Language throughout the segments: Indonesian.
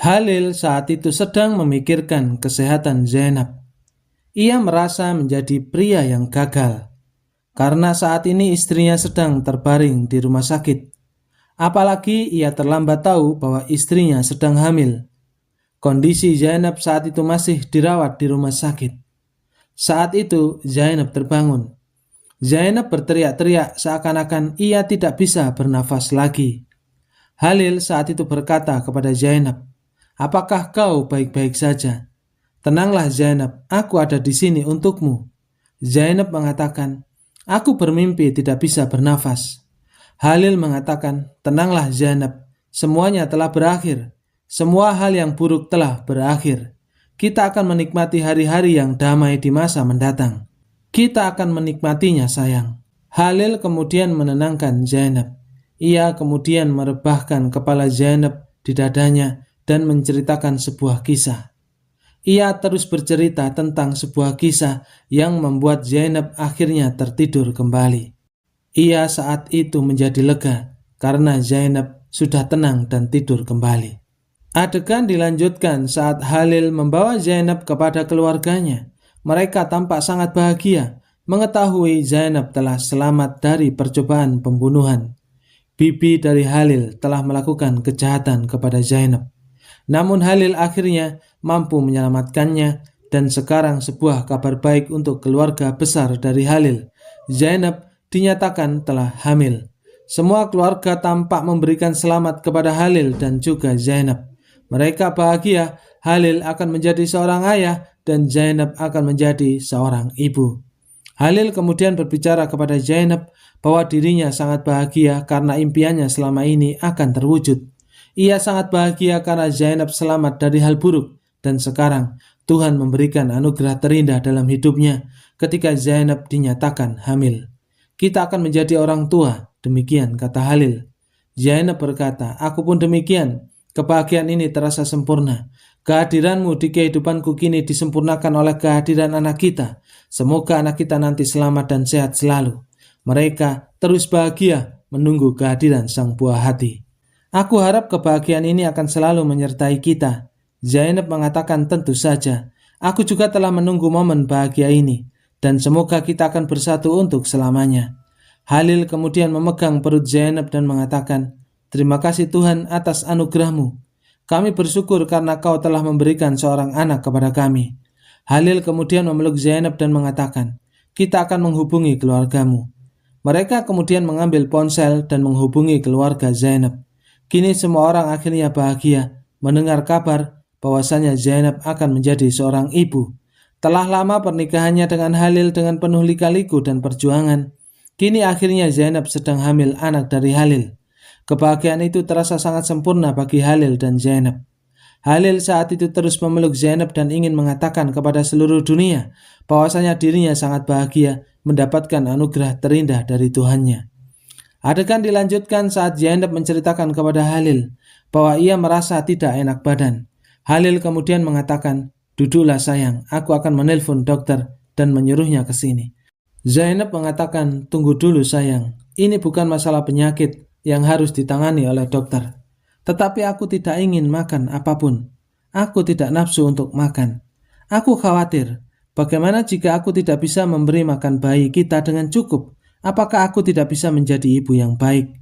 Halil saat itu sedang memikirkan kesehatan Zainab. Ia merasa menjadi pria yang gagal karena saat ini istrinya sedang terbaring di rumah sakit. Apalagi ia terlambat tahu bahwa istrinya sedang hamil. Kondisi Zainab saat itu masih dirawat di rumah sakit. Saat itu Zainab terbangun. Zainab berteriak-teriak seakan-akan ia tidak bisa bernafas lagi. Halil saat itu berkata kepada Zainab, "Apakah kau baik-baik saja? Tenanglah Zainab, aku ada di sini untukmu." Zainab mengatakan, "Aku bermimpi tidak bisa bernafas." Halil mengatakan, "Tenanglah Zainab, semuanya telah berakhir. Semua hal yang buruk telah berakhir. Kita akan menikmati hari-hari yang damai di masa mendatang. Kita akan menikmatinya sayang." Halil kemudian menenangkan Zainab. Ia kemudian merebahkan kepala Zainab di dadanya dan menceritakan sebuah kisah. Ia terus bercerita tentang sebuah kisah yang membuat Zainab akhirnya tertidur kembali. Ia saat itu menjadi lega karena Zainab sudah tenang dan tidur kembali. Adegan dilanjutkan saat Halil membawa Zainab kepada keluarganya. Mereka tampak sangat bahagia mengetahui Zainab telah selamat dari percobaan pembunuhan. Bibi dari Halil telah melakukan kejahatan kepada Zainab. Namun Halil akhirnya mampu menyelamatkannya dan sekarang sebuah kabar baik untuk keluarga besar dari Halil. Zainab dinyatakan telah hamil. Semua keluarga tampak memberikan selamat kepada Halil dan juga Zainab. Mereka bahagia Halil akan menjadi seorang ayah dan Zainab akan menjadi seorang ibu. Halil kemudian berbicara kepada Zainab bahwa dirinya sangat bahagia karena impiannya selama ini akan terwujud. Ia sangat bahagia karena Zainab selamat dari hal buruk dan sekarang Tuhan memberikan anugerah terindah dalam hidupnya ketika Zainab dinyatakan hamil. Kita akan menjadi orang tua, demikian kata Halil. Zainab berkata, "Aku pun demikian. Kebahagiaan ini terasa sempurna. Kehadiranmu di kehidupanku kini disempurnakan oleh kehadiran anak kita. Semoga anak kita nanti selamat dan sehat selalu." Mereka terus bahagia menunggu kehadiran sang buah hati. "Aku harap kebahagiaan ini akan selalu menyertai kita." Zainab mengatakan, "Tentu saja. Aku juga telah menunggu momen bahagia ini. Dan semoga kita akan bersatu untuk selamanya." Halil kemudian memegang perut Zainab dan mengatakan, "Terima kasih Tuhan atas anugerahmu. Kami bersyukur karena kau telah memberikan seorang anak kepada kami." Halil kemudian memeluk Zainab dan mengatakan, "Kita akan menghubungi keluargamu." Mereka kemudian mengambil ponsel dan menghubungi keluarga Zainab. Kini semua orang akhirnya bahagia mendengar kabar bahwasanya Zainab akan menjadi seorang ibu. Telah lama pernikahannya dengan Halil dengan penuh lika-liku dan perjuangan. Kini akhirnya Zainab sedang hamil anak dari Halil. Kebahagiaan itu terasa sangat sempurna bagi Halil dan Zainab. Halil saat itu terus memeluk Zainab dan ingin mengatakan kepada seluruh dunia bahwasanya dirinya sangat bahagia mendapatkan anugerah terindah dari Tuhannya. Adegan dilanjutkan saat Zainab menceritakan kepada Halil bahwa ia merasa tidak enak badan. Halil kemudian mengatakan, "Duduklah sayang, aku akan menelpon dokter dan menyuruhnya ke sini." Zainab mengatakan, "Tunggu dulu sayang, ini bukan masalah penyakit yang harus ditangani oleh dokter. Tetapi aku tidak ingin makan apapun. Aku tidak nafsu untuk makan. Aku khawatir, bagaimana jika aku tidak bisa memberi makan bayi kita dengan cukup? Apakah aku tidak bisa menjadi ibu yang baik?"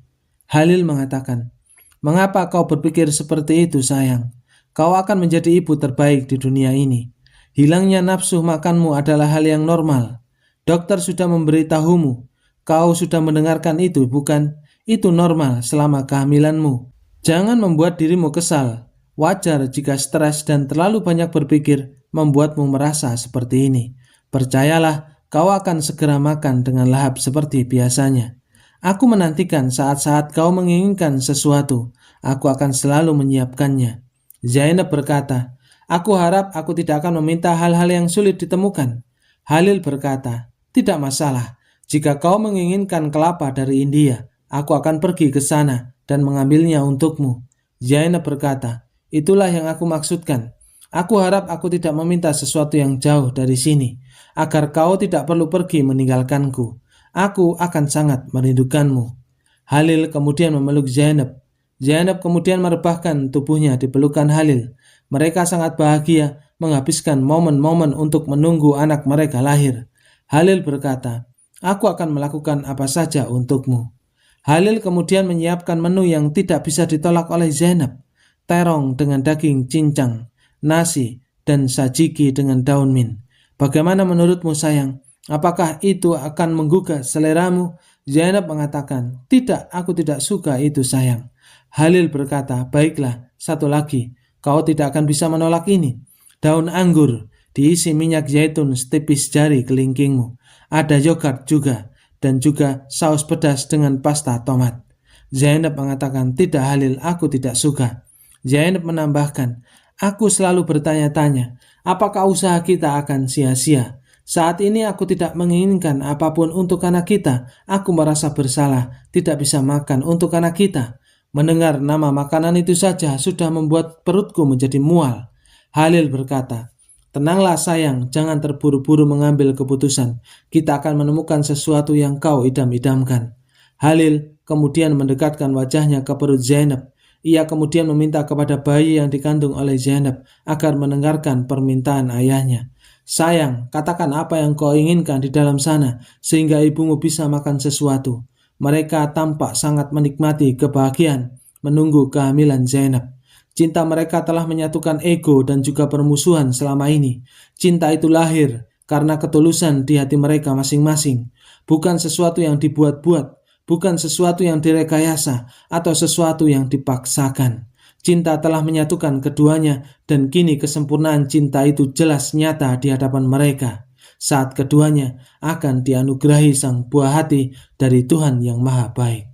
Halil mengatakan, "Mengapa kau berpikir seperti itu sayang? Kau akan menjadi ibu terbaik di dunia ini. Hilangnya nafsu makanmu adalah hal yang normal. Dokter sudah memberitahumu. Kau sudah mendengarkan itu, bukan? Itu normal selama kehamilanmu. Jangan membuat dirimu kesal. Wajar jika stres dan terlalu banyak berpikir membuatmu merasa seperti ini. Percayalah, kau akan segera makan dengan lahap seperti biasanya. Aku menantikan saat-saat kau menginginkan sesuatu. Aku akan selalu menyiapkannya." Zainab berkata, "Aku harap aku tidak akan meminta hal-hal yang sulit ditemukan." Halil berkata, "Tidak masalah. Jika kau menginginkan kelapa dari India, aku akan pergi ke sana dan mengambilnya untukmu." Zainab berkata, "Itulah yang aku maksudkan. Aku harap aku tidak meminta sesuatu yang jauh dari sini, agar kau tidak perlu pergi meninggalkanku. Aku akan sangat merindukanmu." Halil kemudian memeluk Zainab. Zainab kemudian merebahkan tubuhnya di pelukan Halil. Mereka sangat bahagia menghabiskan momen-momen untuk menunggu anak mereka lahir. Halil berkata, "Aku akan melakukan apa saja untukmu." Halil kemudian menyiapkan menu yang tidak bisa ditolak oleh Zainab. Terong dengan daging cincang, nasi, dan sajiki dengan daun mint. "Bagaimana menurutmu sayang? Apakah itu akan menggugah seleramu?" Zainab mengatakan, "Tidak, aku tidak suka itu sayang." Halil berkata, "Baiklah, satu lagi, kau tidak akan bisa menolak ini. Daun anggur diisi minyak zaitun setipis jari kelingkingmu. Ada yogurt juga, dan juga saus pedas dengan pasta tomat." Zainab mengatakan, "Tidak Halil, aku tidak suka." Zainab menambahkan, "Aku selalu bertanya-tanya, apakah usaha kita akan sia-sia? Saat ini aku tidak menginginkan apapun untuk anak kita. Aku merasa bersalah tidak bisa makan untuk anak kita." Mendengar nama makanan itu saja sudah membuat perutku menjadi mual. Halil berkata, "Tenanglah sayang, jangan terburu-buru mengambil keputusan. Kita akan menemukan sesuatu yang kau idam-idamkan." Halil kemudian mendekatkan wajahnya ke perut Zainab. Ia kemudian meminta kepada bayi yang dikandung oleh Zainab agar mendengarkan permintaan ayahnya. "Sayang, katakan apa yang kau inginkan di dalam sana, sehingga ibumu bisa makan sesuatu." Mereka tampak sangat menikmati kebahagiaan menunggu kehamilan Zainab. Cinta mereka telah menyatukan ego dan juga permusuhan selama ini. Cinta itu lahir karena ketulusan di hati mereka masing-masing, bukan sesuatu yang dibuat-buat, bukan sesuatu yang direkayasa atau sesuatu yang dipaksakan. Cinta telah menyatukan keduanya, dan kini kesempurnaan cinta itu jelas nyata di hadapan mereka saat keduanya akan dianugerahi sang buah hati dari Tuhan yang Maha Baik.